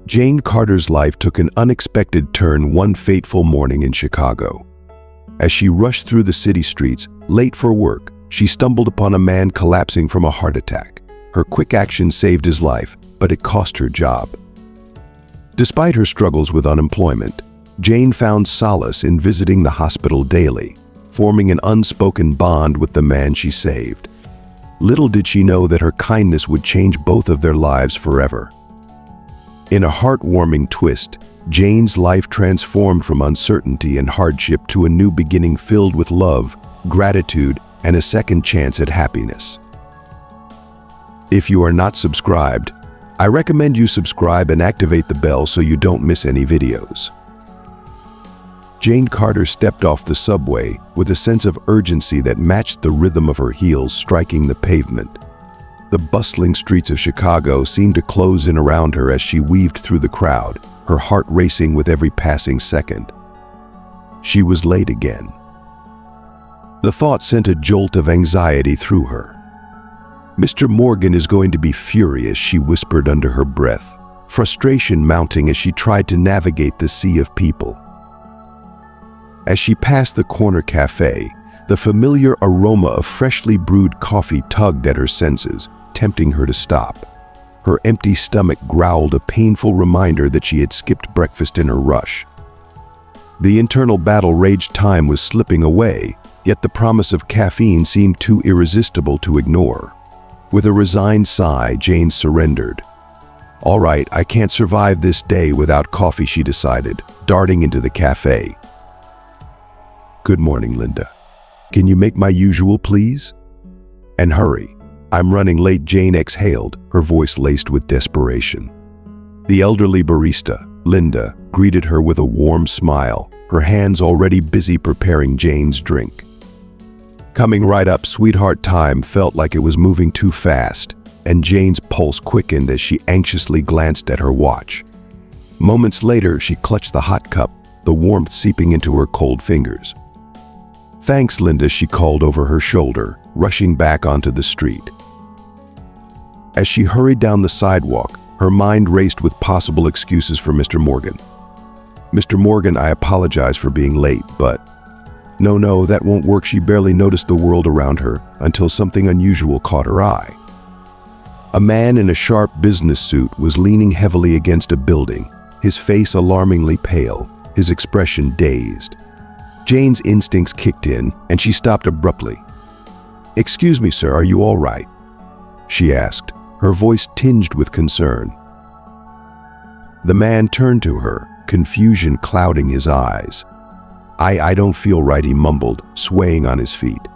Jane Carter's life took an unexpected turn one fateful morning in Chicago. As she rushed through the city streets, late for work, she stumbled upon a man collapsing from a heart attack. Her quick action saved his life, but it cost her job. Despite her struggles with unemployment, Jane found solace in visiting the hospital daily, forming an unspoken bond with the man she saved. Little did she know that her kindness would change both of their lives forever. In a heartwarming twist, Jane's life transformed from uncertainty and hardship to a new beginning filled with love, gratitude, and a second chance at happiness. If you are not subscribed, I recommend you subscribe and activate the bell so you don't miss any videos. Jane Carter stepped off the subway with a sense of urgency that matched the rhythm of her heels striking the pavement. The bustling streets of Chicago seemed to close in around her as she weaved through the crowd, her heart racing with every passing second. She was late again. The thought sent a jolt of anxiety through her. "Mr. Morgan is going to be furious," she whispered under her breath, frustration mounting as she tried to navigate the sea of people. As she passed the corner cafe, the familiar aroma of freshly brewed coffee tugged at her senses, tempting her to stop. Her empty stomach growled a painful reminder that she had skipped breakfast in her rush. The internal battle raged. Time was slipping away, yet the promise of caffeine seemed too irresistible to ignore. With a resigned sigh, Jane surrendered. "All right, I can't survive this day without coffee," she decided, darting into the cafe. "Good morning, Linda. Can you make my usual, please? And hurry. I'm running late," Jane exhaled, her voice laced with desperation. The elderly barista, Linda, greeted her with a warm smile, her hands already busy preparing Jane's drink. "Coming right up, sweetheart." Time felt like it was moving too fast, and Jane's pulse quickened as she anxiously glanced at her watch. Moments later, she clutched the hot cup, the warmth seeping into her cold fingers. "Thanks, Linda," she called over her shoulder, rushing back onto the street. As she hurried down the sidewalk, her mind raced with possible excuses for Mr. Morgan. "Mr. Morgan, I apologize for being late, but..." No, that won't work." She barely noticed the world around her until something unusual caught her eye. A man in a sharp business suit was leaning heavily against a building, his face alarmingly pale, his expression dazed. Jane's instincts kicked in, and she stopped abruptly. "Excuse me, sir, are you all right?" she asked, her voice tinged with concern. The man turned to her, confusion clouding his eyes. I don't feel right," he mumbled, swaying on his feet.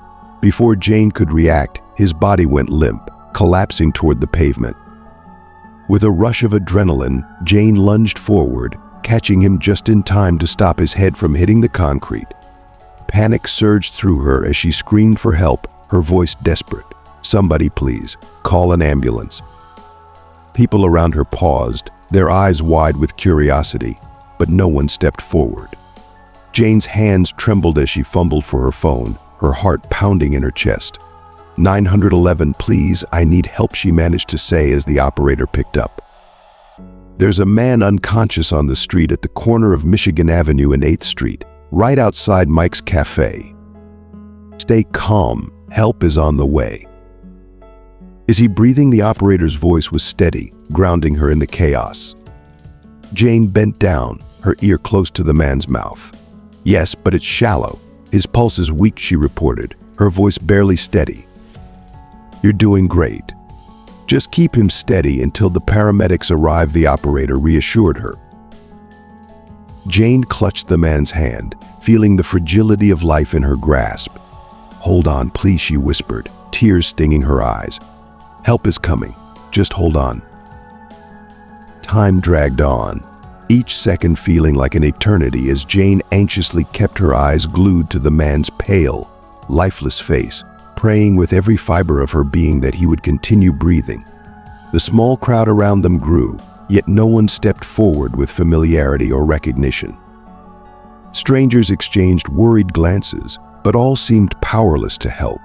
Before Jane could react, his body went limp, collapsing toward the pavement. With a rush of adrenaline, Jane lunged forward, catching him just in time to stop his head from hitting the concrete. Panic surged through her as she screamed for help, her voice desperate. "Somebody please, call an ambulance." People around her paused, their eyes wide with curiosity, but no one stepped forward. Jane's hands trembled as she fumbled for her phone, her heart pounding in her chest. 911, please, I need help," she managed to say as the operator picked up. "There's a man unconscious on the street at the corner of Michigan Avenue and 8th Street, right outside Mike's Cafe. Stay calm, help is on the way." "Is he breathing?" The operator's voice was steady, grounding her in the chaos. Jane bent down, her ear close to the man's mouth. "Yes, but it's shallow. His pulse is weak," she reported, her voice barely steady. "You're doing great. Just keep him steady until the paramedics arrive," the operator reassured her. Jane clutched the man's hand, feeling the fragility of life in her grasp. "Hold on, please," she whispered, tears stinging her eyes. "Help is coming. Just hold on." Time dragged on, each second feeling like an eternity as Jane anxiously kept her eyes glued to the man's pale, lifeless face, praying with every fiber of her being that he would continue breathing. The small crowd around them grew, yet no one stepped forward with familiarity or recognition. Strangers exchanged worried glances, but all seemed powerless to help.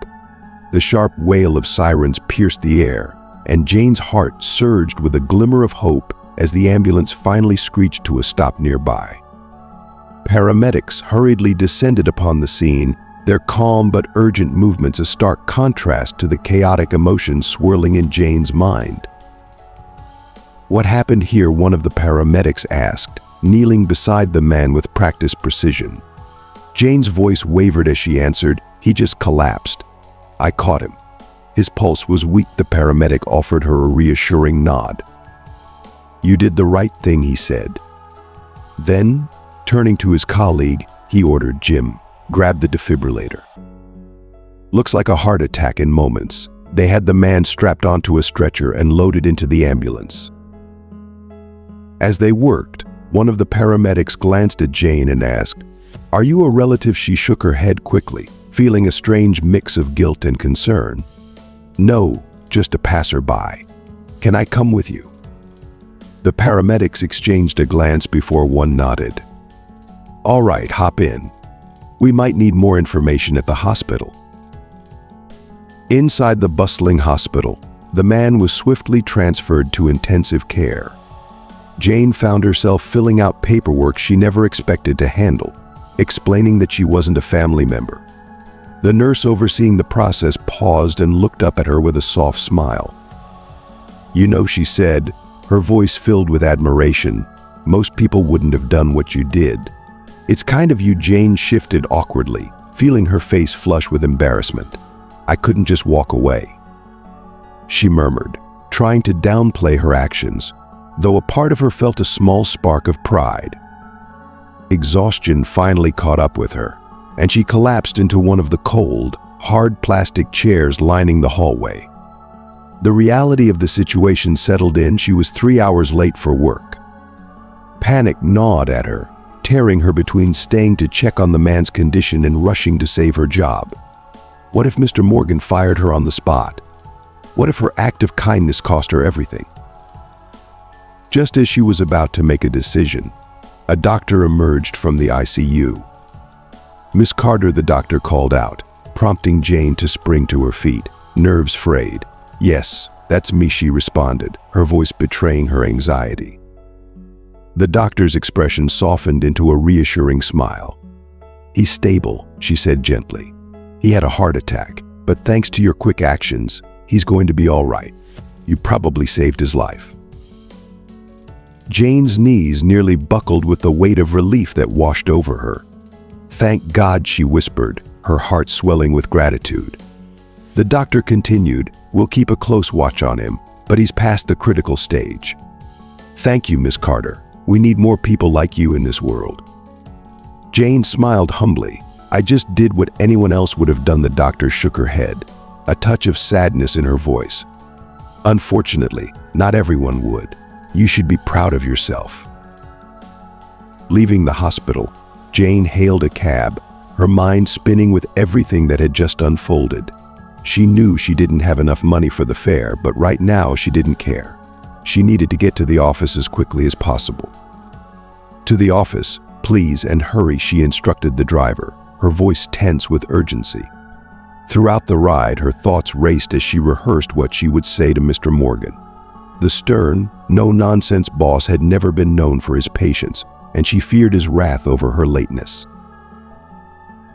The sharp wail of sirens pierced the air, and Jane's heart surged with a glimmer of hope as the ambulance finally screeched to a stop nearby. Paramedics hurriedly descended upon the scene, their calm but urgent movements a stark contrast to the chaotic emotions swirling in Jane's mind. "What happened here?" one of the paramedics asked, kneeling beside the man with practiced precision. Jane's voice wavered as she answered, "He just collapsed. I caught him." His pulse was weak. The paramedic offered her a reassuring nod. "You did the right thing," he said. Then, turning to his colleague, he ordered, "Jim, grab the defibrillator." Looks like a heart attack in moments. They had the man strapped onto a stretcher and loaded into the ambulance. As they worked, one of the paramedics glanced at Jane and asked, "Are you a relative?" She shook her head quickly, feeling a strange mix of guilt and concern. "No, just a passerby. Can I come with you?" The paramedics exchanged a glance before one nodded. "All right, hop in. We might need more information at the hospital." Inside the bustling hospital, the man was swiftly transferred to intensive care. Jane found herself filling out paperwork she never expected to handle, explaining that she wasn't a family member. The nurse overseeing the process paused and looked up at her with a soft smile. "You know," she said, her voice filled with admiration, "most people wouldn't have done what you did. It's kind of you." Jane shifted awkwardly, feeling her face flush with embarrassment. "I couldn't just walk away," she murmured, trying to downplay her actions, though a part of her felt a small spark of pride. Exhaustion finally caught up with her, and she collapsed into one of the cold, hard plastic chairs lining the hallway. The reality of the situation settled in. She was 3 hours late for work. Panic gnawed at her, tearing her between staying to check on the man's condition and rushing to save her job. What if Mr. Morgan fired her on the spot? What if her act of kindness cost her everything? Just as she was about to make a decision, a doctor emerged from the ICU. "Miss Carter," the doctor called out, prompting Jane to spring to her feet, nerves frayed. "Yes, that's me," she responded, her voice betraying her anxiety. The doctor's expression softened into a reassuring smile. "He's stable," she said gently. "He had a heart attack, but thanks to your quick actions, he's going to be all right. You probably saved his life." Jane's knees nearly buckled with the weight of relief that washed over her. "Thank God," she whispered, her heart swelling with gratitude. The doctor continued, "We'll keep a close watch on him, but he's past the critical stage." "Thank you, Miss Carter. We need more people like you in this world." Jane smiled humbly. "I just did what anyone else would have done." The doctor shook her head, a touch of sadness in her voice. "Unfortunately, not everyone would. You should be proud of yourself." Leaving the hospital, Jane hailed a cab, her mind spinning with everything that had just unfolded. She knew she didn't have enough money for the fare, but right now she didn't care. She needed to get to the office as quickly as possible. "To the office, please, and hurry," she instructed the driver, her voice tense with urgency. Throughout the ride, her thoughts raced as she rehearsed what she would say to Mr. Morgan. The stern, no-nonsense boss had never been known for his patience, and she feared his wrath over her lateness.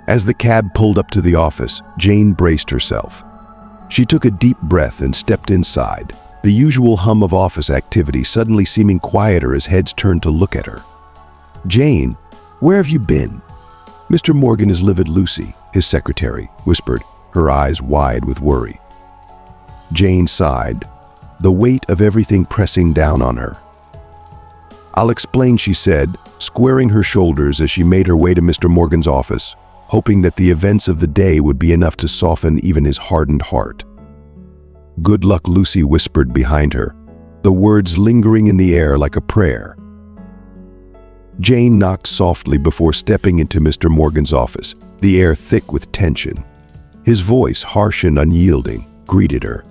As the cab pulled up to the office, Jane braced herself. She took a deep breath and stepped inside, the usual hum of office activity suddenly seeming quieter as heads turned to look at her. "Jane, where have you been?" "Mr. Morgan is livid." Lucy, his secretary, whispered, her eyes wide with worry. Jane sighed, the weight of everything pressing down on her. "I'll explain," she said, squaring her shoulders as she made her way to Mr. Morgan's office, hoping that the events of the day would be enough to soften even his hardened heart. "Good luck," Lucy whispered behind her, the words lingering in the air like a prayer. Jane knocked softly before stepping into Mr. Morgan's office, the air thick with tension. His voice, harsh and unyielding, greeted her.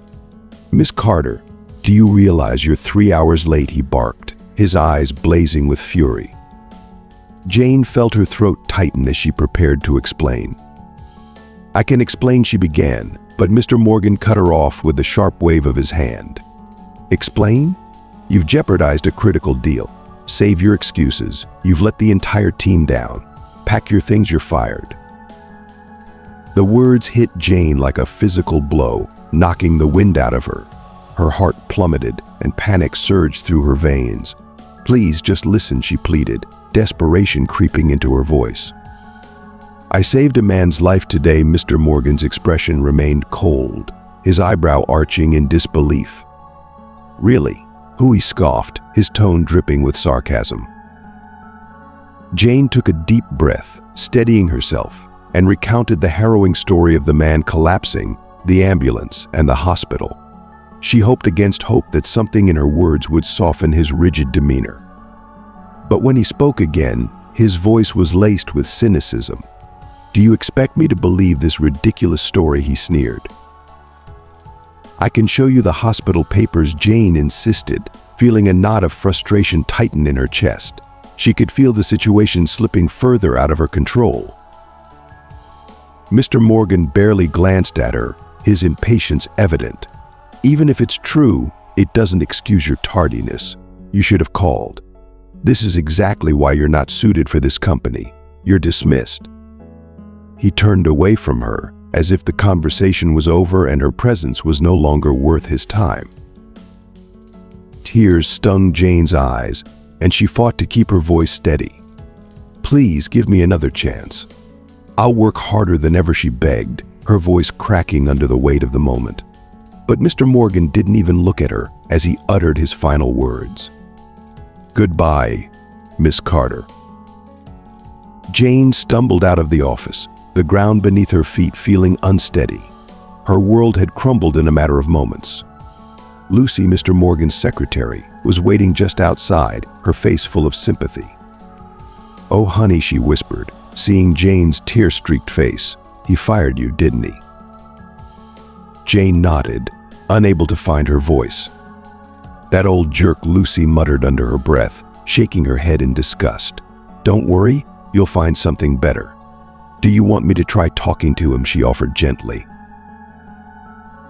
"Miss Carter, do you realize you're 3 hours late?" he barked, his eyes blazing with fury. Jane felt her throat tighten as she prepared to explain. "I can explain," she began, but Mr. Morgan cut her off with a sharp wave of his hand. "Explain? You've jeopardized a critical deal. Save your excuses. You've let the entire team down. Pack your things, you're fired." The words hit Jane like a physical blow, knocking the wind out of her. Her heart plummeted and panic surged through her veins. "Please, just listen," she pleaded, desperation creeping into her voice. "I saved a man's life today." Mr. Morgan's expression remained cold, his eyebrow arching in disbelief. "Really? Who?" he scoffed, his tone dripping with sarcasm. Jane took a deep breath, steadying herself, and recounted the harrowing story of the man collapsing, the ambulance, and the hospital. She hoped against hope that something in her words would soften his rigid demeanor. But when he spoke again, his voice was laced with cynicism. "Do you expect me to believe this ridiculous story?" he sneered. "I can show you the hospital papers," Jane insisted, feeling a knot of frustration tighten in her chest. She could feel the situation slipping further out of her control. Mr. Morgan barely glanced at her, his impatience evident. "Even if it's true, it doesn't excuse your tardiness. You should have called. This is exactly why you're not suited for this company. You're dismissed." He turned away from her, as if the conversation was over and her presence was no longer worth his time. Tears stung Jane's eyes, and she fought to keep her voice steady. "Please give me another chance. I'll work harder than ever," she begged, her voice cracking under the weight of the moment. But Mr. Morgan didn't even look at her as he uttered his final words. "Goodbye, Miss Carter." Jane stumbled out of the office, the ground beneath her feet feeling unsteady. Her world had crumbled in a matter of moments. Lucy, Mr. Morgan's secretary, was waiting just outside, her face full of sympathy. "Oh, honey," she whispered, seeing Jane's tear-streaked face. "He fired you, didn't he?" Jane nodded, unable to find her voice. "That old jerk," Lucy muttered under her breath, shaking her head in disgust. "Don't worry, you'll find something better." "Do you want me to try talking to him?" she offered gently.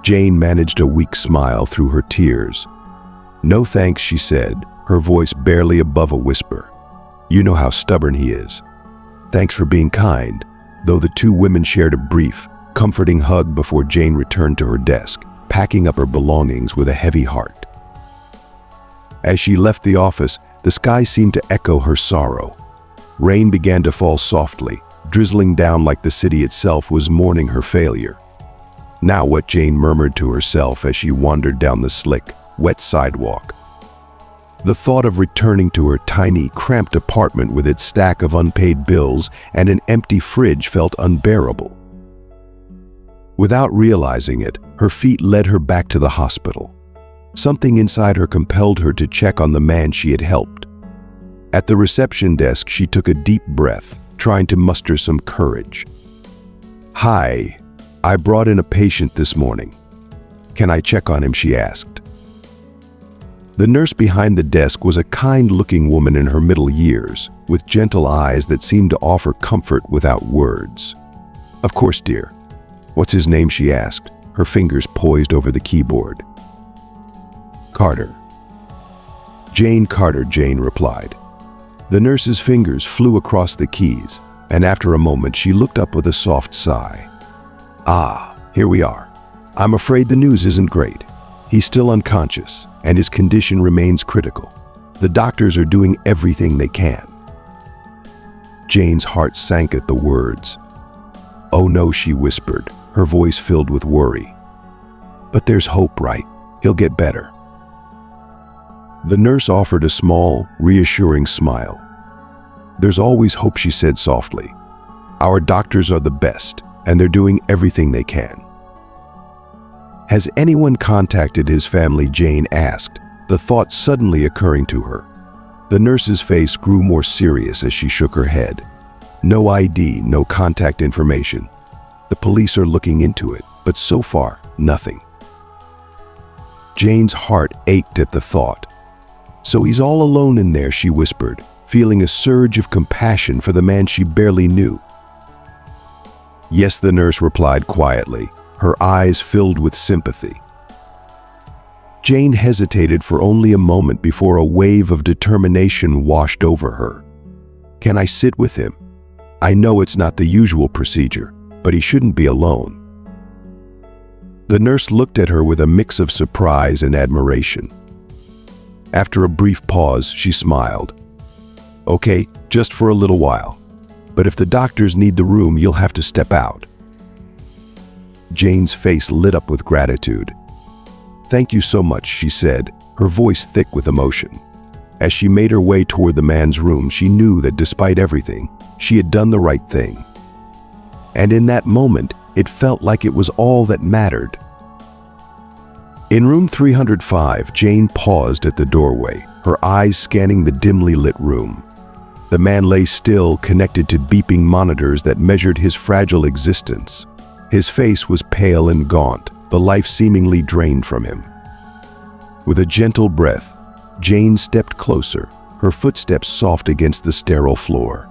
Jane managed a weak smile through her tears. "No thanks," she said, her voice barely above a whisper. "You know how stubborn he is. Thanks for being kind," though the two women shared a brief, comforting hug before Jane returned to her desk, packing up her belongings with a heavy heart. As she left the office, the sky seemed to echo her sorrow. Rain began to fall softly, drizzling down like the city itself was mourning her failure. "Now what?" Jane murmured to herself as she wandered down the slick, wet sidewalk. The thought of returning to her tiny, cramped apartment with its stack of unpaid bills and an empty fridge felt unbearable. Without realizing it, her feet led her back to the hospital. Something inside her compelled her to check on the man she had helped. At the reception desk, she took a deep breath, trying to muster some courage. "Hi, I brought in a patient this morning. Can I check on him?" she asked. The nurse behind the desk was a kind-looking woman in her middle years, with gentle eyes that seemed to offer comfort without words. "Of course, dear. What's his name?" she asked, her fingers poised over the keyboard. "Carter." "Jane Carter," Jane replied. The nurse's fingers flew across the keys, and after a moment she looked up with a soft sigh. "Ah, here we are. I'm afraid the news isn't great. He's still unconscious, and his condition remains critical. The doctors are doing everything they can." Jane's heart sank at the words. "Oh no," she whispered, her voice filled with worry. "But there's hope, right? He'll get better." The nurse offered a small, reassuring smile. "There's always hope," she said softly. "Our doctors are the best, and they're doing everything they can." "Has anyone contacted his family?" Jane asked, the thought suddenly occurring to her. The nurse's face grew more serious as she shook her head. "No ID, no contact information. The police are looking into it, but so far, nothing." Jane's heart ached at the thought. "So he's all alone in there," she whispered, feeling a surge of compassion for the man she barely knew. "Yes," the nurse replied quietly, her eyes filled with sympathy. Jane hesitated for only a moment before a wave of determination washed over her. "Can I sit with him? I know it's not the usual procedure, but he shouldn't be alone." The nurse looked at her with a mix of surprise and admiration. After a brief pause, she smiled. "Okay, just for a little while. But if the doctors need the room, you'll have to step out." Jane's face lit up with gratitude. "Thank you so much," she said, her voice thick with emotion. As she made her way toward the man's room, she knew that despite everything, she had done the right thing. And in that moment, it felt like it was all that mattered. In room 305, Jane paused at the doorway, her eyes scanning the dimly lit room. The man lay still, connected to beeping monitors that measured his fragile existence. His face was pale and gaunt, the life seemingly drained from him. With a gentle breath, Jane stepped closer, her footsteps soft against the sterile floor.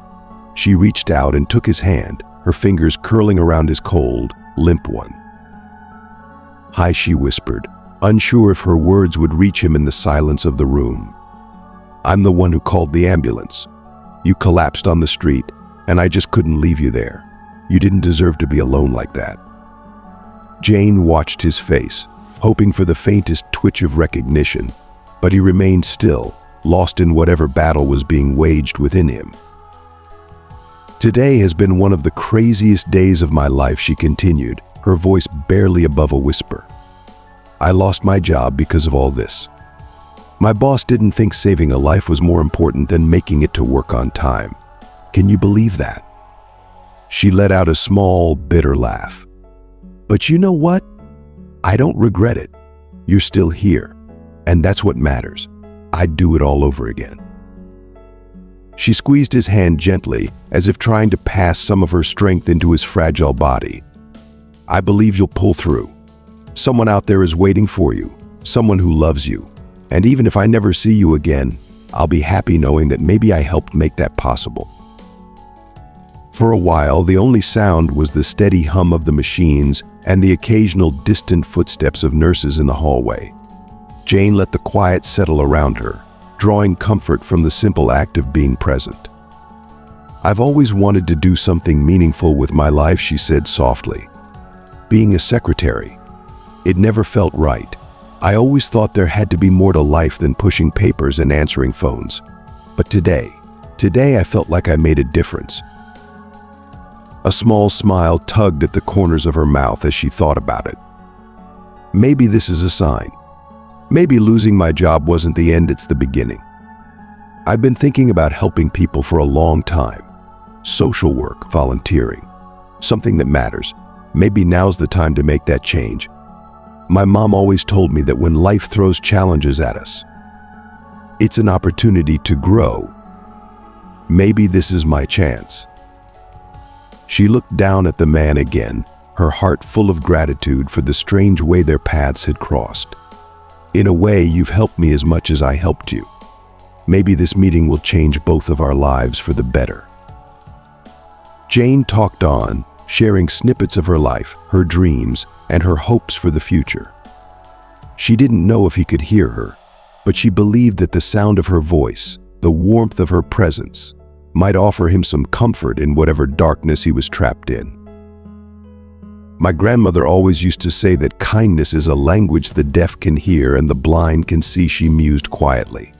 She reached out and took his hand, her fingers curling around his cold, limp one. "Hi," she whispered, unsure if her words would reach him in the silence of the room. "I'm the one who called the ambulance. You collapsed on the street, and I just couldn't leave you there. You didn't deserve to be alone like that." Jane watched his face, hoping for the faintest twitch of recognition, but he remained still, lost in whatever battle was being waged within him. "Today has been one of the craziest days of my life," she continued, her voice barely above a whisper. "I lost my job because of all this. My boss didn't think saving a life was more important than making it to work on time. Can you believe that?" She let out a small, bitter laugh. "But you know what? I don't regret it. You're still here, and that's what matters. I'd do it all over again." She squeezed his hand gently, as if trying to pass some of her strength into his fragile body. "I believe you'll pull through. Someone out there is waiting for you, someone who loves you. And even if I never see you again, I'll be happy knowing that maybe I helped make that possible." For a while, the only sound was the steady hum of the machines and the occasional distant footsteps of nurses in the hallway. Jane let the quiet settle around her, drawing comfort from the simple act of being present. "I've always wanted to do something meaningful with my life," she said softly. "Being a secretary, it never felt right. I always thought there had to be more to life than pushing papers and answering phones. But today I felt like I made a difference." A small smile tugged at the corners of her mouth as she thought about it. "Maybe this is a sign. Maybe losing my job wasn't the end, it's the beginning. I've been thinking about helping people for a long time. Social work, volunteering, something that matters. Maybe now's the time to make that change. My mom always told me that when life throws challenges at us, it's an opportunity to grow. Maybe this is my chance." She looked down at the man again, her heart full of gratitude for the strange way their paths had crossed. "In a way, you've helped me as much as I helped you. Maybe this meeting will change both of our lives for the better." Jane talked on, sharing snippets of her life, her dreams, and her hopes for the future. She didn't know if he could hear her, but she believed that the sound of her voice, the warmth of her presence, might offer him some comfort in whatever darkness he was trapped in. "My grandmother always used to say that kindness is a language the deaf can hear and the blind can see," she mused quietly.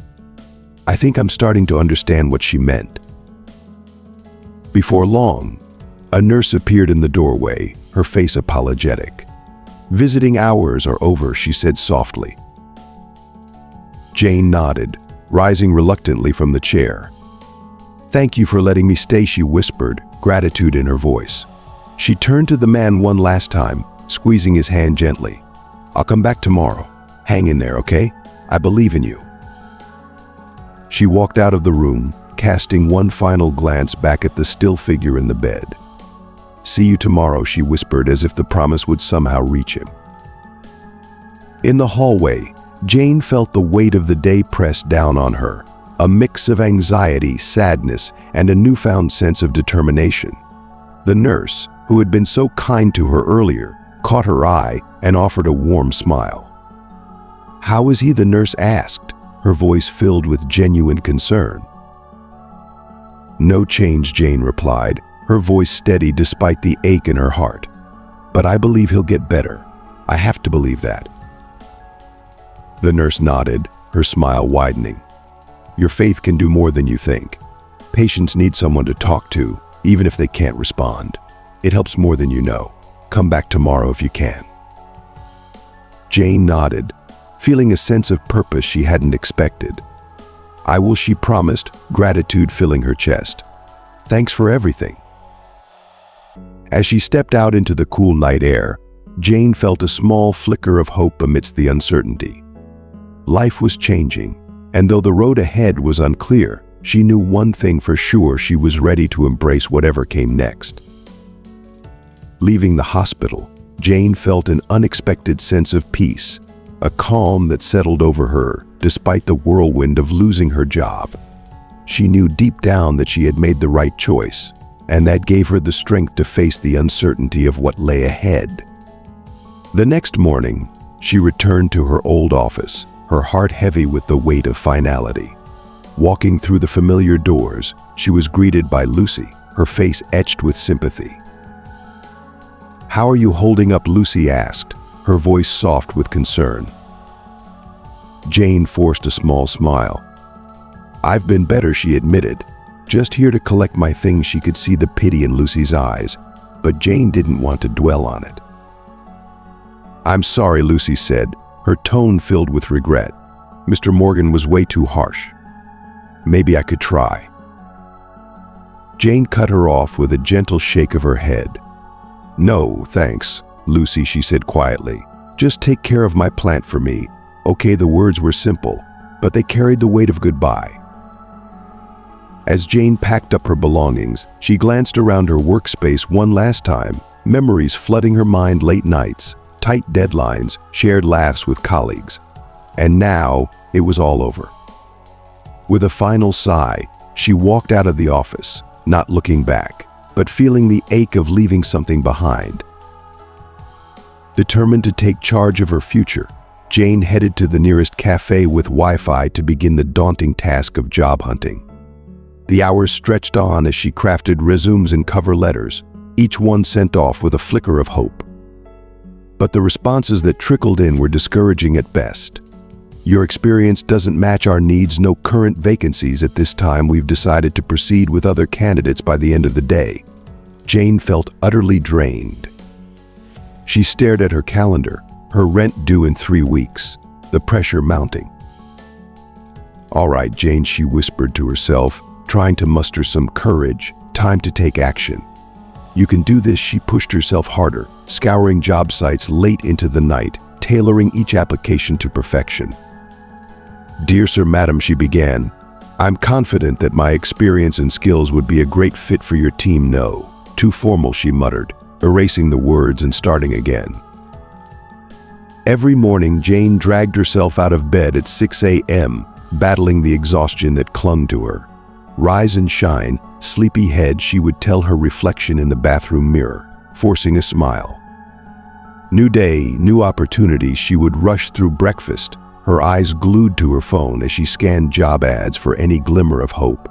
"I think I'm starting to understand what she meant." Before long, a nurse appeared in the doorway, her face apologetic. "Visiting hours are over," she said softly. Jane nodded, rising reluctantly from the chair. "Thank you for letting me stay," she whispered, gratitude in her voice. She turned to the man one last time, squeezing his hand gently. "I'll come back tomorrow. Hang in there, okay? I believe in you." She walked out of the room, casting one final glance back at the still figure in the bed. "See you tomorrow," she whispered, as if the promise would somehow reach him. In the hallway, Jane felt the weight of the day press down on her, a mix of anxiety, sadness, and a newfound sense of determination. The nurse, who had been so kind to her earlier, caught her eye and offered a warm smile. "How is he?" the nurse asked, her voice filled with genuine concern. "No change," Jane replied, her voice steady despite the ache in her heart. "But I believe he'll get better. I have to believe that." The nurse nodded, her smile widening. "Your faith can do more than you think. Patients need someone to talk to, even if they can't respond. It helps more than you know. Come back tomorrow if you can." Jane nodded, feeling a sense of purpose she hadn't expected. "I will," she promised, gratitude filling her chest. "Thanks for everything." As she stepped out into the cool night air, Jane felt a small flicker of hope amidst the uncertainty. Life was changing, and though the road ahead was unclear, she knew one thing for sure: she was ready to embrace whatever came next. Leaving the hospital, Jane felt an unexpected sense of peace, a calm that settled over her despite the whirlwind of losing her job. She knew deep down that she had made the right choice, and that gave her the strength to face the uncertainty of what lay ahead. The next morning, she returned to her old office, her heart heavy with the weight of finality. Walking through the familiar doors, she was greeted by Lucy, her face etched with sympathy. "How are you holding up?" Lucy asked, her voice soft with concern. Jane forced a small smile. "I've been better," she admitted. "Just here to collect my things." She could see the pity in Lucy's eyes, but Jane didn't want to dwell on it. "I'm sorry," Lucy said, her tone filled with regret. "Mr. Morgan was way too harsh. Maybe I could try." Jane cut her off with a gentle shake of her head. "No, thanks, Lucy," she said quietly. "Just take care of my plant for me." Okay, the words were simple, but they carried the weight of goodbye. As Jane packed up her belongings, she glanced around her workspace one last time, memories flooding her mind: late nights, tight deadlines, shared laughs with colleagues. And now, it was all over. With a final sigh, she walked out of the office, not looking back, but feeling the ache of leaving something behind. Determined to take charge of her future, Jane headed to the nearest cafe with Wi-Fi to begin the daunting task of job hunting. The hours stretched on as she crafted resumes and cover letters, each one sent off with a flicker of hope. But the responses that trickled in were discouraging at best. "Your experience doesn't match our needs. No current vacancies at this time. We've decided to proceed with other candidates by the end of the day." Jane felt utterly drained. She stared at her calendar, her rent due in 3 weeks, the pressure mounting. "All right, Jane," she whispered to herself, trying to muster some courage. "Time to take action. You can do this." She pushed herself harder, scouring job sites late into the night, tailoring each application to perfection. "Dear Sir, Madam," she began, "I'm confident that my experience and skills would be a great fit for your team." "No, too formal," she muttered, erasing the words and starting again. Every morning, Jane dragged herself out of bed at 6 a.m., battling the exhaustion that clung to her. "Rise and shine, sleepyhead," she would tell her reflection in the bathroom mirror, forcing a smile. New day, new opportunity. She would rush through breakfast, her eyes glued to her phone as she scanned job ads for any glimmer of hope.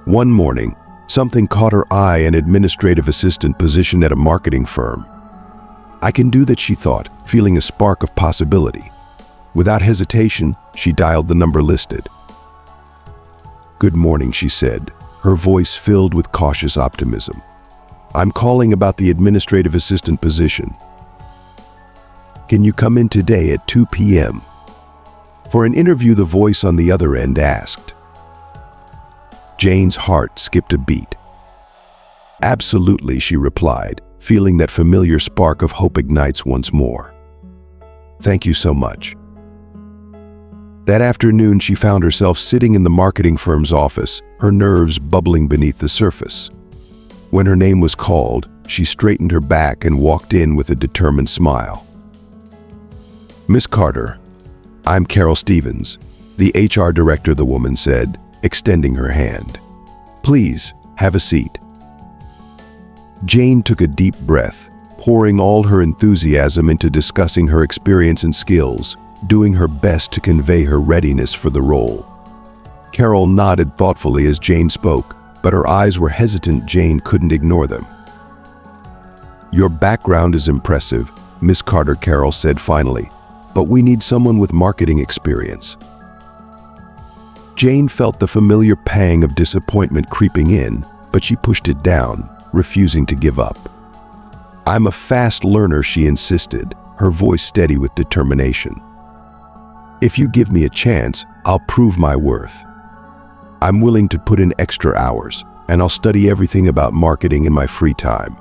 One morning, something caught her eye: an administrative assistant position at a marketing firm. "I can do that," she thought, feeling a spark of possibility. Without hesitation, she dialed the number listed. "Good morning," she said, her voice filled with cautious optimism. "I'm calling about the administrative assistant position. Can you come in today at 2 p.m. for an interview?" the voice on the other end asked. Jane's heart skipped a beat. "Absolutely," she replied, feeling that familiar spark of hope ignites once more. "Thank you so much." That afternoon, she found herself sitting in the marketing firm's office, her nerves bubbling beneath the surface. When her name was called, she straightened her back and walked in with a determined smile. "Miss Carter, I'm Carol Stevens, the HR director," the woman said, extending her hand. "Please, have a seat." Jane took a deep breath, pouring all her enthusiasm into discussing her experience and skills, doing her best to convey her readiness for the role. Carol nodded thoughtfully as Jane spoke, but her eyes were hesitant. Jane couldn't ignore them. "Your background is impressive, Miss Carter," Carol said finally, "but we need someone with marketing experience." Jane felt the familiar pang of disappointment creeping in, but she pushed it down, refusing to give up. "I'm a fast learner," she insisted, her voice steady with determination. "If you give me a chance, I'll prove my worth. I'm willing to put in extra hours, and I'll study everything about marketing in my free time."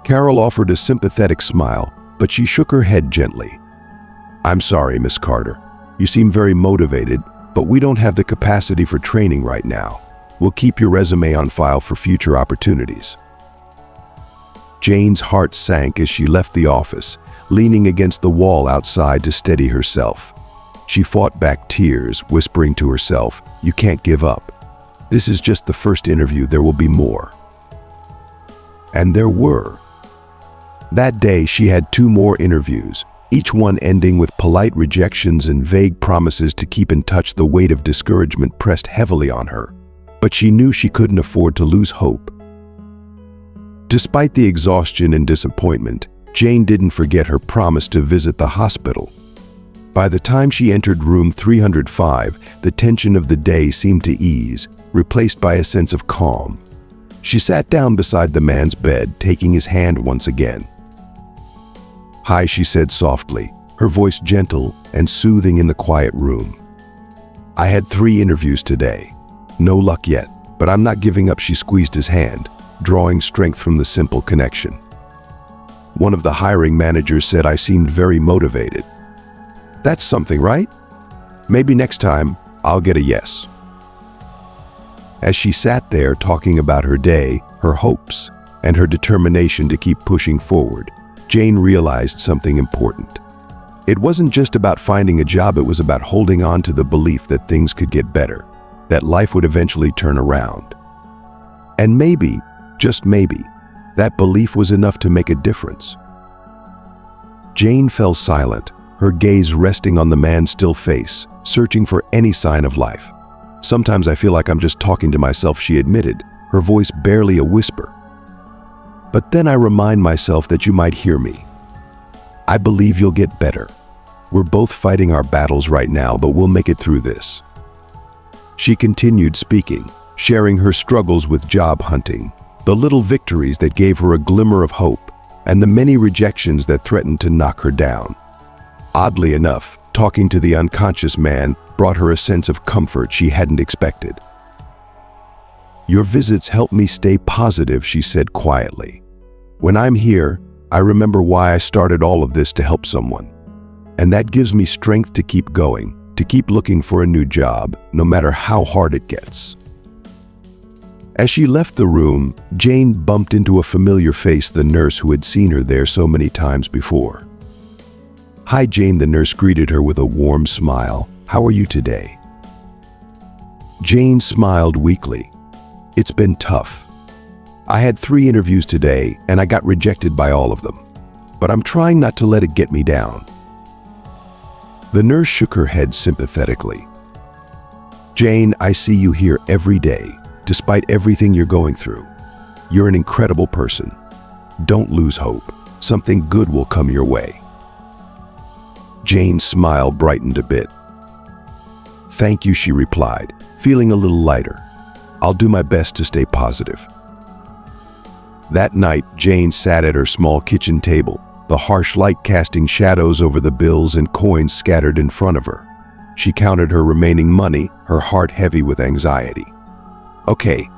Carol offered a sympathetic smile, but she shook her head gently. "I'm sorry, Miss Carter. You seem very motivated, but we don't have the capacity for training right now. We'll keep your resume on file for future opportunities." Jane's heart sank as she left the office, leaning against the wall outside to steady herself. She fought back tears, whispering to herself, "You can't give up. This is just the first interview. There will be more." And there were. That day, she had 2 more interviews, each one ending with polite rejections and vague promises to keep in touch. The weight of discouragement pressed heavily on her, but she knew she couldn't afford to lose hope. Despite the exhaustion and disappointment, Jane didn't forget her promise to visit the hospital. By the time she entered room 305, the tension of the day seemed to ease, replaced by a sense of calm. She sat down beside the man's bed, taking his hand once again. "Hi," she said softly, her voice gentle and soothing in the quiet room. "I had 3 interviews today. No luck yet, but I'm not giving up." She squeezed his hand, drawing strength from the simple connection. "One of the hiring managers said I seemed very motivated. That's something, right? Maybe next time I'll get a yes." As she sat there talking about her day, her hopes, and her determination to keep pushing forward, Jane realized something important. It wasn't just about finding a job, it was about holding on to the belief that things could get better, that life would eventually turn around. And maybe, just maybe, that belief was enough to make a difference. Jane fell silent, her gaze resting on the man's still face, searching for any sign of life. "Sometimes I feel like I'm just talking to myself," she admitted, her voice barely a whisper. "But then I remind myself that you might hear me. I believe you'll get better. We're both fighting our battles right now, but we'll make it through this." She continued speaking, sharing her struggles with job hunting, the little victories that gave her a glimmer of hope, and the many rejections that threatened to knock her down. Oddly enough, talking to the unconscious man brought her a sense of comfort she hadn't expected. "Your visits help me stay positive," she said quietly. "When I'm here, I remember why I started all of this, to help someone. And that gives me strength to keep going, to keep looking for a new job, no matter how hard it gets." As she left the room, Jane bumped into a familiar face, the nurse who had seen her there so many times before. "Hi, Jane," the nurse greeted her with a warm smile. "How are you today?" Jane smiled weakly. "It's been tough. I had 3 interviews today, and I got rejected by all of them. But I'm trying not to let it get me down." The nurse shook her head sympathetically. "Jane, I see you here every day, despite everything you're going through. You're an incredible person. Don't lose hope. Something good will come your way." Jane's smile brightened a bit. "Thank you," she replied, feeling a little lighter. "I'll do my best to stay positive." That night, Jane sat at her small kitchen table, the harsh light casting shadows over the bills and coins scattered in front of her. She counted her remaining money, her heart heavy with anxiety. "Okay,"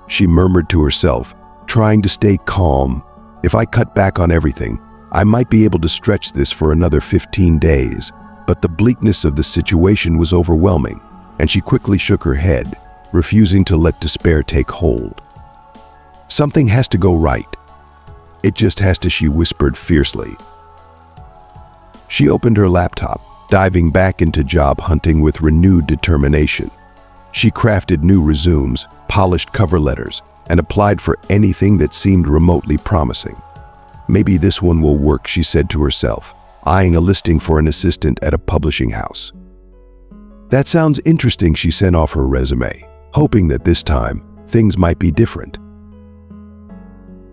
she murmured to herself, trying to stay calm. "If I cut back on everything, I might be able to stretch this for another 15 days, but the bleakness of the situation was overwhelming, and she quickly shook her head, refusing to let despair take hold. "Something has to go right. It just has to," she whispered fiercely. She opened her laptop, diving back into job hunting with renewed determination. She crafted new resumes, polished cover letters, and applied for anything that seemed remotely promising. "Maybe this one will work," she said to herself. eyeing a listing for an assistant at a publishing house. "That sounds interesting," she sent off her resume, hoping that this time things might be different.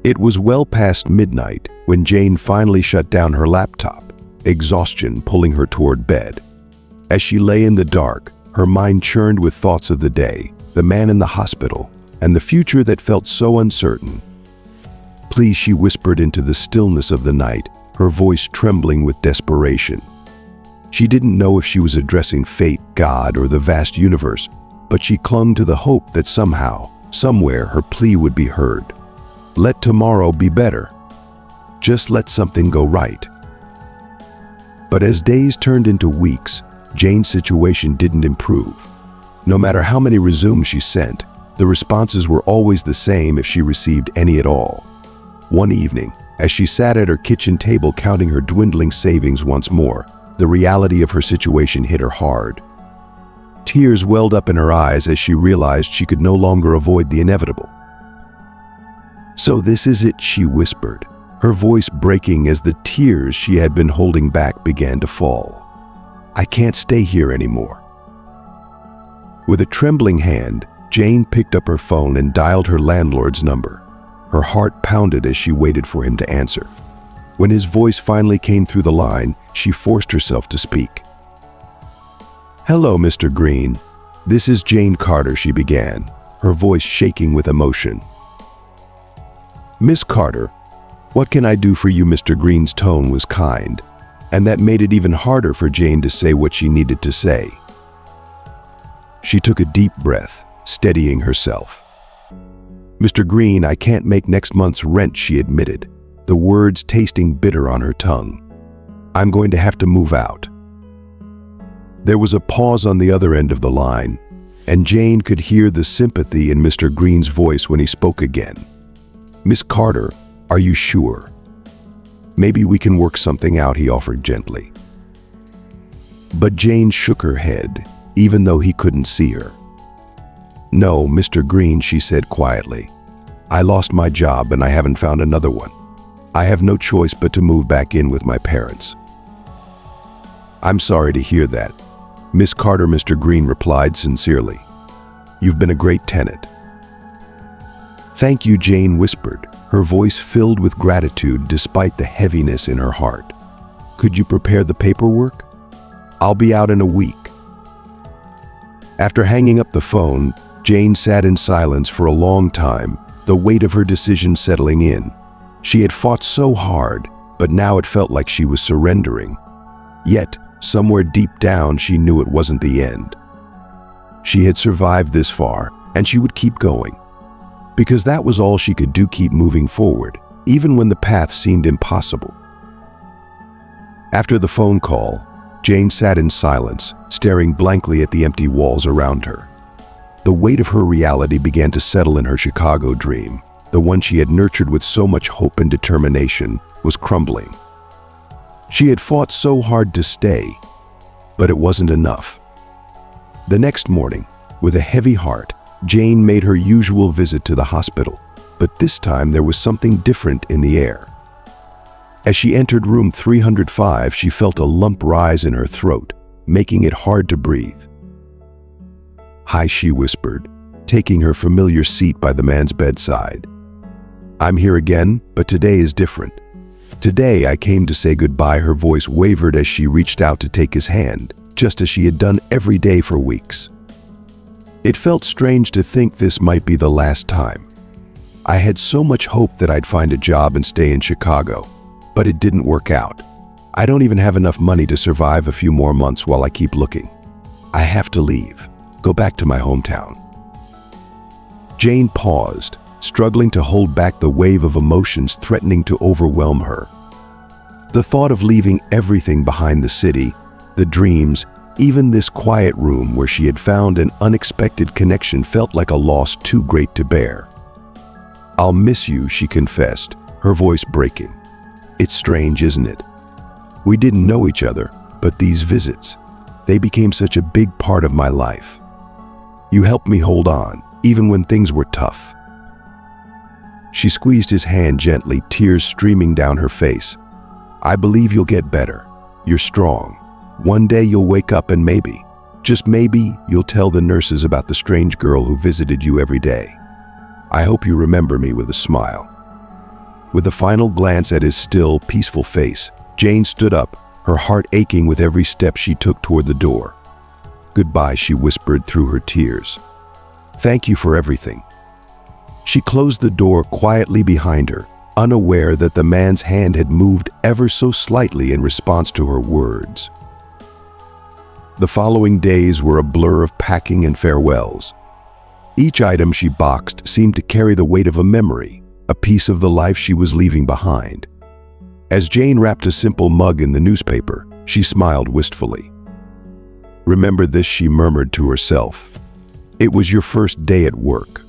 It was well past midnight when Jane finally shut down her laptop, exhaustion pulling her toward bed. As she lay in the dark, her mind churned with thoughts of the day, the man in the hospital, and the future that felt so uncertain. "Please," she whispered into the stillness of the night, her voice trembling with desperation. She didn't know if she was addressing fate, God, or the vast universe, but she clung to the hope that somehow, somewhere, her plea would be heard. Let tomorrow be better. Just let something go right. But as days turned into weeks, Jane's situation didn't improve. No matter how many resumes she sent, the responses were always the same if she received any at all. One evening, as she sat at her kitchen table counting her dwindling savings once more, the reality of her situation hit her hard. Tears welled up in her eyes as she realized she could no longer avoid the inevitable. "So this is it," she whispered, her voice breaking as the tears she had been holding back began to fall. "I can't stay here anymore." With a trembling hand, Jane picked up her phone and dialed her landlord's number. Her heart pounded as she waited for him to answer. When his voice finally came through the line, she forced herself to speak. "Hello, Mr. Green. This is Jane Carter," she began, her voice shaking with emotion. "Miss Carter, what can I do for you?" Mr. Green's tone was kind, and that made it even harder for Jane to say what she needed to say. She took a deep breath, steadying herself. "Mr. Green, I can't make next month's rent," she admitted, the words tasting bitter on her tongue. "I'm going to have to move out." There was a pause on the other end of the line, and Jane could hear the sympathy in Mr. Green's voice when he spoke again. "Miss Carter, are you sure? Maybe we can work something out," he offered gently. But Jane shook her head, even though he couldn't see her. "No, Mr. Green," she said quietly. "I lost my job and I haven't found another one. I have no choice but to move back in with my parents." "I'm sorry to hear that, Miss Carter," Mr. Green replied sincerely. "You've been a great tenant." "Thank you," Jane whispered, her voice filled with gratitude despite the heaviness in her heart. "Could you prepare the paperwork? I'll be out in a week." After hanging up the phone, Jane sat in silence for a long time, the weight of her decision settling in. She had fought so hard, but now it felt like she was surrendering. Yet, somewhere deep down, she knew it wasn't the end. She had survived this far, and she would keep going. Because that was all she could do, keep moving forward, even when the path seemed impossible. After the phone call, Jane sat in silence, staring blankly at the empty walls around her. The weight of her reality began to settle in. Her Chicago dream, the one she had nurtured with so much hope and determination, was crumbling. She had fought so hard to stay, but it wasn't enough. The next morning, with a heavy heart, Jane made her usual visit to the hospital, but this time there was something different in the air. As she entered room 305, she felt a lump rise in her throat, making it hard to breathe. "Hi," she whispered, taking her familiar seat by the man's bedside. "I'm here again, but today is different. Today I came to say goodbye." Her voice wavered as she reached out to take his hand, just as she had done every day for weeks. It felt strange to think this might be the last time. I had so much hope that I'd find a job and stay in Chicago, but it didn't work out. I don't even have enough money to survive a few more months while I keep looking. I have to leave, go back to my hometown. Jane paused, struggling to hold back the wave of emotions threatening to overwhelm her. The thought of leaving everything behind, the city, the dreams, even this quiet room where she had found an unexpected connection, felt like a loss too great to bear. "I'll miss you," she confessed, her voice breaking. "It's strange, isn't it? We didn't know each other, but these visits, they became such a big part of my life. You helped me hold on, even when things were tough." She squeezed his hand gently, tears streaming down her face. "I believe you'll get better. You're strong. One day you'll wake up and maybe, just maybe, you'll tell the nurses about the strange girl who visited you every day. I hope you remember me." with a smile. With a final glance at his still, peaceful face, Jane stood up, her heart aching with every step she took toward the door. "Goodbye," she whispered through her tears. "Thank you for everything." She closed the door quietly behind her, unaware that the man's hand had moved ever so slightly in response to her words. The following days were a blur of packing and farewells. Each item she boxed seemed to carry the weight of a memory, a piece of the life she was leaving behind. As Jane wrapped a simple mug in the newspaper, she smiled wistfully. "Remember this," she murmured to herself. "It was your first day at work.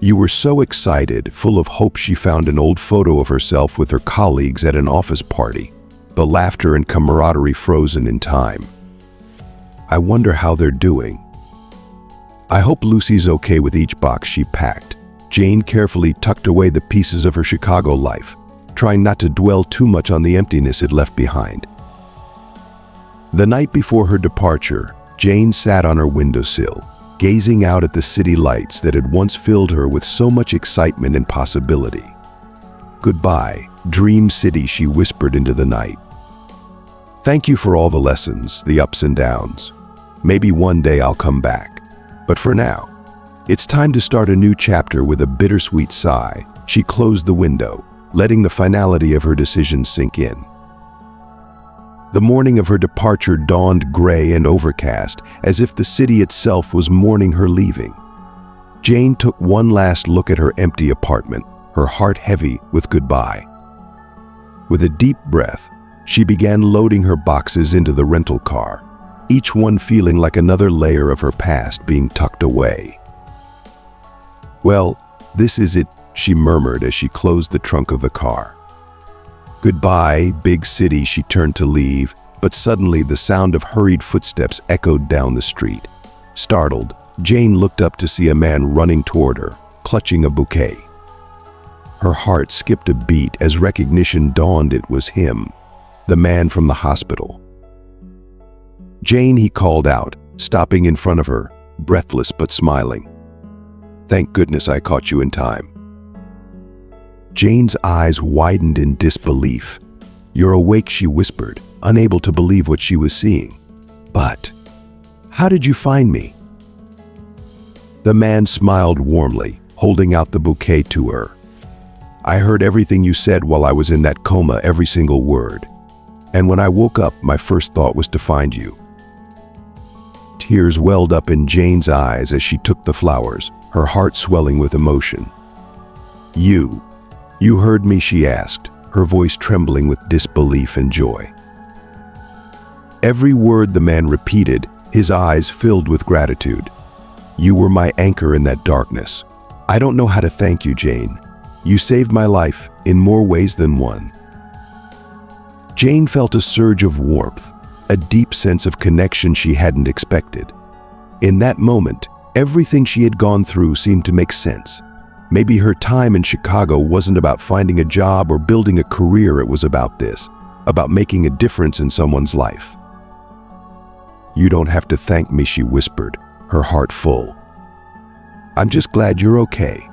You were so excited, full of hope." She found an old photo of herself with her colleagues at an office party, the laughter and camaraderie frozen in time. "I wonder how they're doing. I hope Lucy's okay." With each box she packed, Jane carefully tucked away the pieces of her Chicago life, trying not to dwell too much on the emptiness it left behind. The night before her departure, Jane sat on her windowsill, gazing out at the city lights that had once filled her with so much excitement and possibility. "Goodbye, Dream City," she whispered into the night. "Thank you for all the lessons, the ups and downs. Maybe one day I'll come back. But for now, it's time to start a new chapter." With a bittersweet sigh, she closed the window, letting the finality of her decision sink in. The morning of her departure dawned gray and overcast, as if the city itself was mourning her leaving. Jane took one last look at her empty apartment, her heart heavy with goodbye. With a deep breath, she began loading her boxes into the rental car, each one feeling like another layer of her past being tucked away. "Well, this is it," she murmured as she closed the trunk of the car. "Goodbye, big city." She turned to leave, but suddenly the sound of hurried footsteps echoed down the street. Startled, Jane looked up to see a man running toward her, clutching a bouquet. Her heart skipped a beat as recognition dawned. It was him, the man from the hospital. "Jane," he called out, stopping in front of her, breathless but smiling. "Thank goodness I caught you in time." Jane's eyes widened in disbelief. "You're awake," she whispered, unable to believe what she was seeing. "But how did you find me?" The man smiled warmly, holding out the bouquet to her. "I heard everything you said while I was in that coma, every single word. And when I woke up, my first thought was to find you." Tears welled up in Jane's eyes as she took the flowers, her heart swelling with emotion. You heard me?" she asked, her voice trembling with disbelief and joy. Every word the man repeated, his eyes filled with gratitude. "You were my anchor in that darkness. I don't know how to thank you, Jane. You saved my life in more ways than one." Jane felt a surge of warmth, a deep sense of connection she hadn't expected. In that moment, everything she had gone through seemed to make sense. Maybe her time in Chicago wasn't about finding a job or building a career. It was about this, about making a difference in someone's life. "You don't have to thank me," she whispered, her heart full. "I'm just glad you're okay."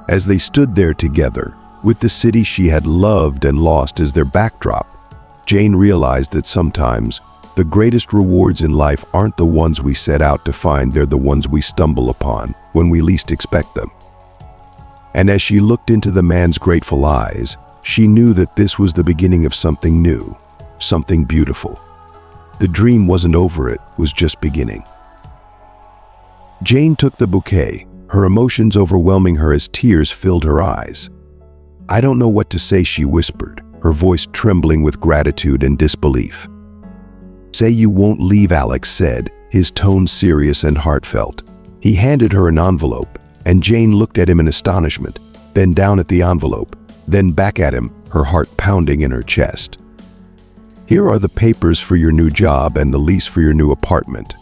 As they stood there together, with the city she had loved and lost as their backdrop, Jane realized that sometimes the greatest rewards in life aren't the ones we set out to find, they're the ones we stumble upon when we least expect them. And as she looked into the man's grateful eyes, she knew that this was the beginning of something new, something beautiful. The dream wasn't over, it was just beginning. Jane took the bouquet, her emotions overwhelming her as tears filled her eyes. "I don't know what to say," she whispered, her voice trembling with gratitude and disbelief. "Say you won't leave," Alex said, his tone serious and heartfelt. He handed her an envelope, and Jane looked at him in astonishment, then down at the envelope, then back at him, her heart pounding in her chest. "Here are the papers for your new job and the lease for your new apartment.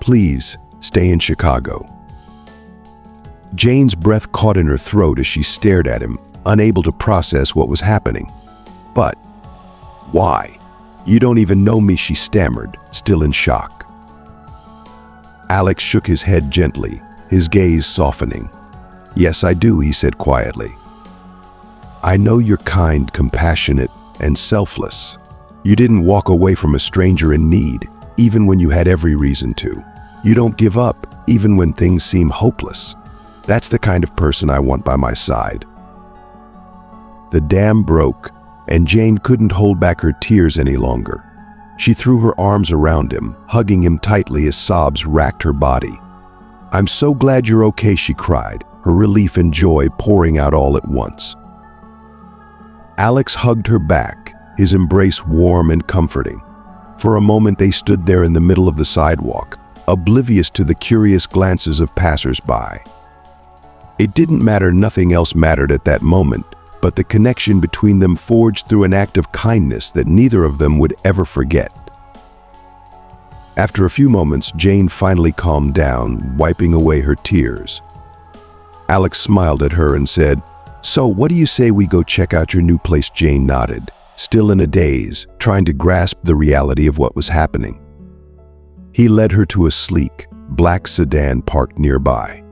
Please, stay in Chicago." Jane's breath caught in her throat as she stared at him, unable to process what was happening. "But Why? You don't even know me, she stammered, still in shock. Alex shook his head gently, his gaze softening. Yes, I do, he said quietly. I know you're kind, compassionate, and selfless. You didn't walk away from a stranger in need, even when you had every reason to. You don't give up, even when things seem hopeless. That's the kind of person I want by my side. The dam broke, and Jane couldn't hold back her tears any longer. She threw her arms around him, hugging him tightly as sobs racked her body. I'm so glad you're okay, she cried, her relief and joy pouring out all at once. Alex hugged her back, his embrace warm and comforting. For a moment they stood there in the middle of the sidewalk, oblivious to the curious glances of passers-by. It didn't matter, nothing else mattered at that moment, but the connection between them forged through an act of kindness that neither of them would ever forget. After a few moments, Jane finally calmed down, wiping away her tears. Alex smiled at her and said, "So what do you say we go check out your new place?" Jane nodded, still in a daze, trying to grasp the reality of what was happening. He led her to a sleek, black sedan parked nearby.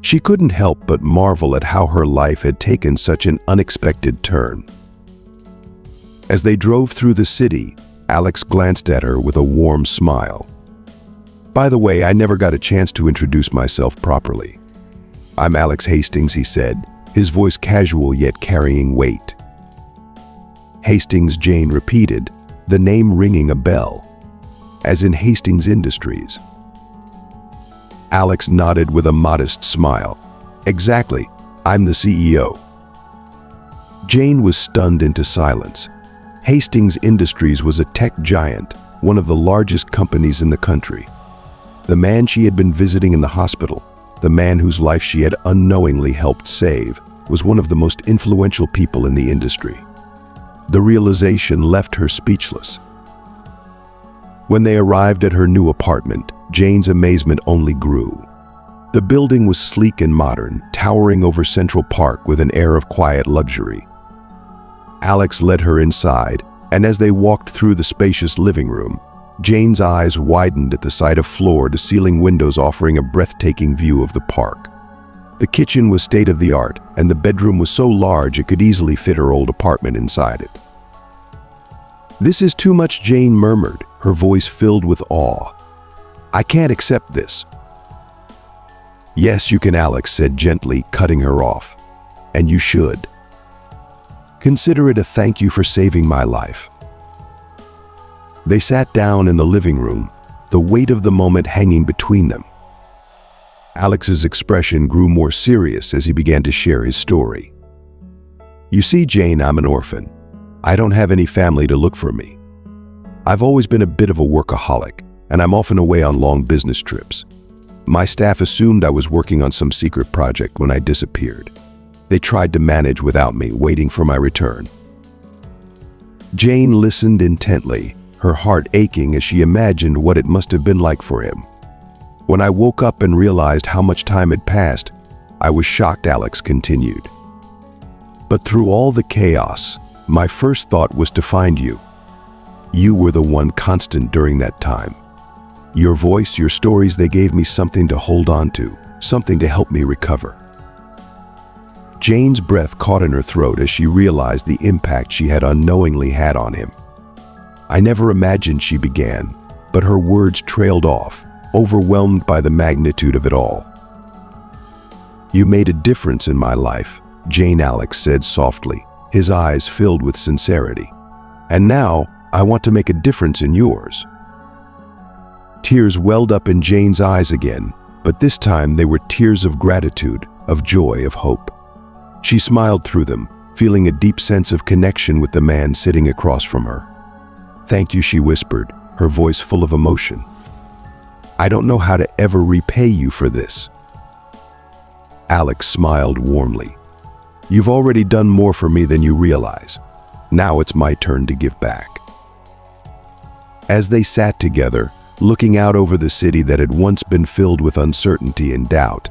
She couldn't help but marvel at how her life had taken such an unexpected turn. As they drove through the city, Alex glanced at her with a warm smile. By the way, I never got a chance to introduce myself properly. I'm Alex Hastings, he said, his voice casual yet carrying weight. Hastings, Jane repeated, the name ringing a bell. As in Hastings Industries. Alex nodded with a modest smile. Exactly, I'm the CEO. Jane was stunned into silence. Hastings Industries was a tech giant, one of the largest companies in the country. The man she had been visiting in the hospital, the man whose life she had unknowingly helped save, was one of the most influential people in the industry. The realization left her speechless. When they arrived at her new apartment, Jane's amazement only grew. The building was sleek and modern, towering over Central Park with an air of quiet luxury. Alex led her inside, and as they walked through the spacious living room, Jane's eyes widened at the sight of floor-to-ceiling windows offering a breathtaking view of the park. The kitchen was state-of-the-art, and the bedroom was so large it could easily fit her old apartment inside it. This is too much, Jane murmured, her voice filled with awe. I can't accept this. Yes, you can, Alex said gently, cutting her off. And you should. Consider it a thank you for saving my life. They sat down in the living room, the weight of the moment hanging between them. Alex's expression grew more serious as he began to share his story. You see, Jane, I'm an orphan. I don't have any family to look for me. I've always been a bit of a workaholic, and I'm often away on long business trips. My staff assumed I was working on some secret project when I disappeared. They tried to manage without me, waiting for my return. Jane listened intently, her heart aching as she imagined what it must have been like for him. When I woke up and realized how much time had passed, I was shocked, Alex continued. But through all the chaos, my first thought was to find you. You were the one constant during that time. Your voice, your stories, they gave me something to hold on to, something to help me recover. Jane's breath caught in her throat as she realized the impact she had unknowingly had on him. I never imagined, she began, but her words trailed off, overwhelmed by the magnitude of it all. You made a difference in my life, Jane, Alex said softly, his eyes filled with sincerity. And now, I want to make a difference in yours. Tears welled up in Jane's eyes again, but this time they were tears of gratitude, of joy, of hope. She smiled through them, feeling a deep sense of connection with the man sitting across from her. Thank you, she whispered, her voice full of emotion. I don't know how to ever repay you for this. Alex smiled warmly. You've already done more for me than you realize. Now it's my turn to give back. As they sat together, looking out over the city that had once been filled with uncertainty and doubt,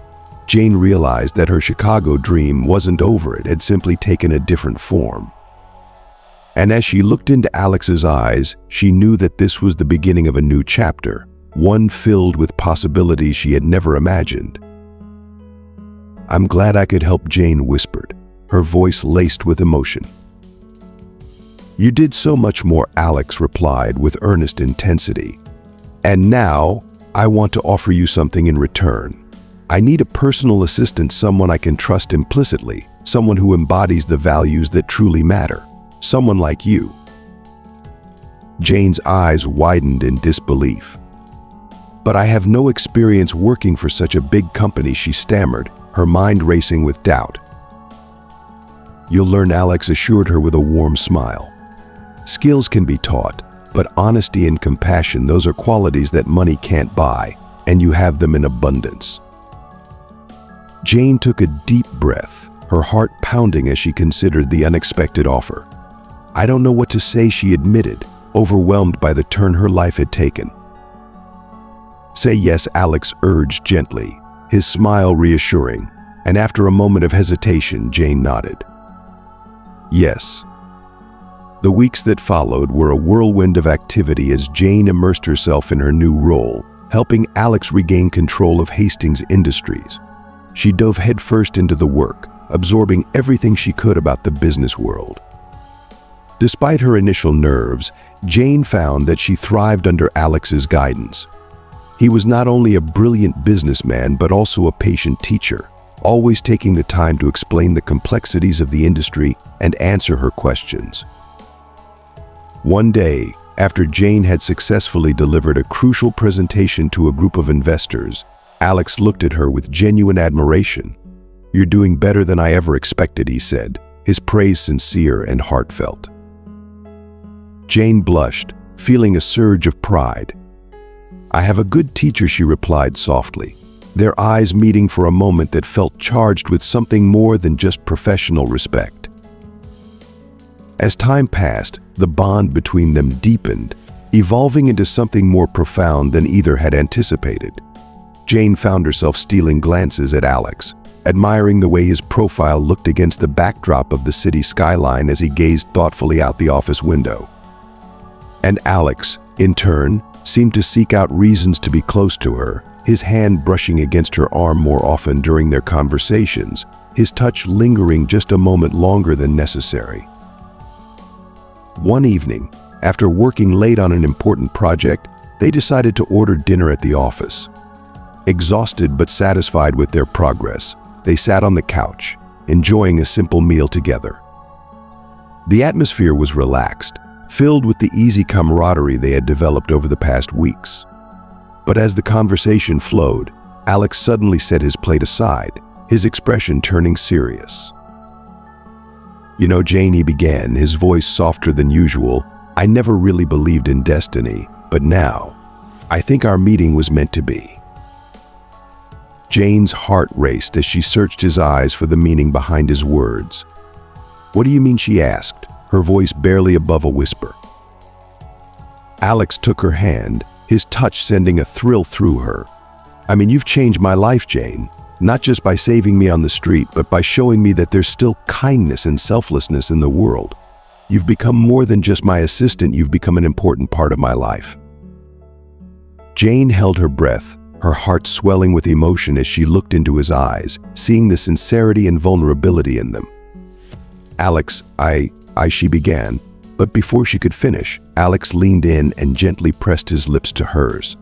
Jane realized that her Chicago dream wasn't over, it had simply taken a different form. And as she looked into Alex's eyes, she knew that this was the beginning of a new chapter, one filled with possibilities she had never imagined. "I'm glad I could help," Jane whispered, her voice laced with emotion. "You did so much more," Alex replied with earnest intensity. "And now, I want to offer you something in return. I need a personal assistant, someone I can trust implicitly, someone who embodies the values that truly matter. Someone like you." Jane's eyes widened in disbelief. "But I have no experience working for such a big company," she stammered, her mind racing with doubt. "You'll learn," Alex assured her with a warm smile. "Skills can be taught, but honesty and compassion, those are qualities that money can't buy, and you have them in abundance." Jane took a deep breath, her heart pounding as she considered the unexpected offer. "I don't know what to say," she admitted, overwhelmed by the turn her life had taken. "Say yes," Alex urged gently, his smile reassuring, and after a moment of hesitation, Jane nodded. Yes. The weeks that followed were a whirlwind of activity as Jane immersed herself in her new role, helping Alex regain control of Hastings Industries. She dove headfirst into the work, absorbing everything she could about the business world. Despite her initial nerves, Jane found that she thrived under Alex's guidance. He was not only a brilliant businessman but also a patient teacher, always taking the time to explain the complexities of the industry and answer her questions. One day, after Jane had successfully delivered a crucial presentation to a group of investors, Alex looked at her with genuine admiration. "You're doing better than I ever expected," he said, his praise sincere and heartfelt. Jane blushed, feeling a surge of pride. "I have a good teacher," she replied softly, their eyes meeting for a moment that felt charged with something more than just professional respect. As time passed, the bond between them deepened, evolving into something more profound than either had anticipated. Jane found herself stealing glances at Alex, admiring the way his profile looked against the backdrop of the city skyline as he gazed thoughtfully out the office window. And Alex, in turn, seemed to seek out reasons to be close to her, his hand brushing against her arm more often during their conversations, his touch lingering just a moment longer than necessary. One evening, after working late on an important project, they decided to order dinner at the office. Exhausted but satisfied with their progress, they sat on the couch, enjoying a simple meal together. The atmosphere was relaxed, filled with the easy camaraderie they had developed over the past weeks. But as the conversation flowed, Alex suddenly set his plate aside, his expression turning serious. "You know, Jane," he began, his voice softer than usual, "I never really believed in destiny, but now, I think our meeting was meant to be." Jane's heart raced as she searched his eyes for the meaning behind his words. "What do you mean?" she asked, her voice barely above a whisper. Alex took her hand, his touch sending a thrill through her. "I mean, you've changed my life, Jane, not just by saving me on the street, but by showing me that there's still kindness and selflessness in the world. You've become more than just my assistant, you've become an important part of my life." Jane held her breath, her heart swelling with emotion as she looked into his eyes, seeing the sincerity and vulnerability in them. "Alex, she began, but before she could finish, Alex leaned in and gently pressed his lips to hers.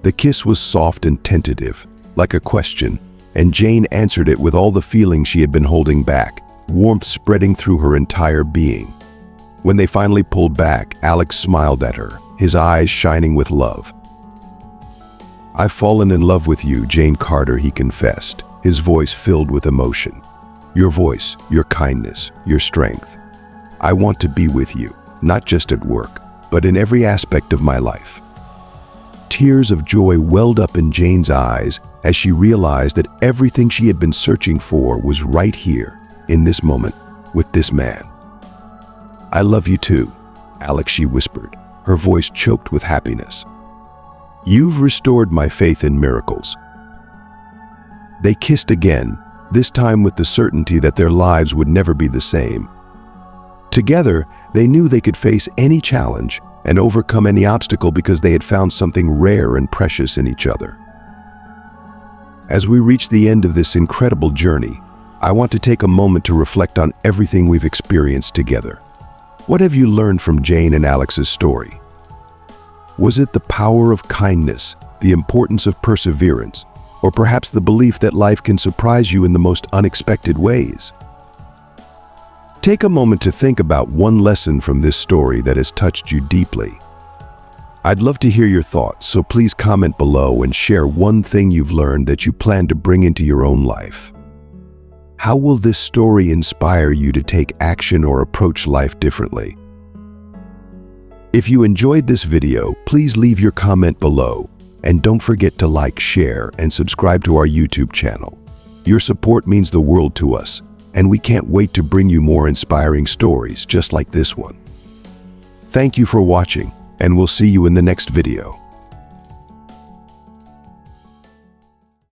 The kiss was soft and tentative, like a question, and Jane answered it with all the feelings she had been holding back, warmth spreading through her entire being. When they finally pulled back, Alex smiled at her, his eyes shining with love. "I've fallen in love with you, Jane Carter," he confessed, his voice filled with emotion. "Your voice, your kindness, your strength. I want to be with you, not just at work, but in every aspect of my life." Tears of joy welled up in Jane's eyes as she realized that everything she had been searching for was right here, in this moment, with this man. "I love you too, Alex," she whispered, her voice choked with happiness. "You've restored my faith in miracles." They kissed again, this time with the certainty that their lives would never be the same. Together, they knew they could face any challenge and overcome any obstacle because they had found something rare and precious in each other. As we reach the end of this incredible journey, I want to take a moment to reflect on everything we've experienced together. What have you learned from Jane and Alex's story? Was it the power of kindness, the importance of perseverance, or perhaps the belief that life can surprise you in the most unexpected ways? Take a moment to think about one lesson from this story that has touched you deeply. I'd love to hear your thoughts, so please comment below and share one thing you've learned that you plan to bring into your own life. How will this story inspire you to take action or approach life differently? If you enjoyed this video, please leave your comment below, and don't forget to like, share, and subscribe to our YouTube channel. Your support means the world to us, and we can't wait to bring you more inspiring stories just like this one. Thank you for watching, and we'll see you in the next video.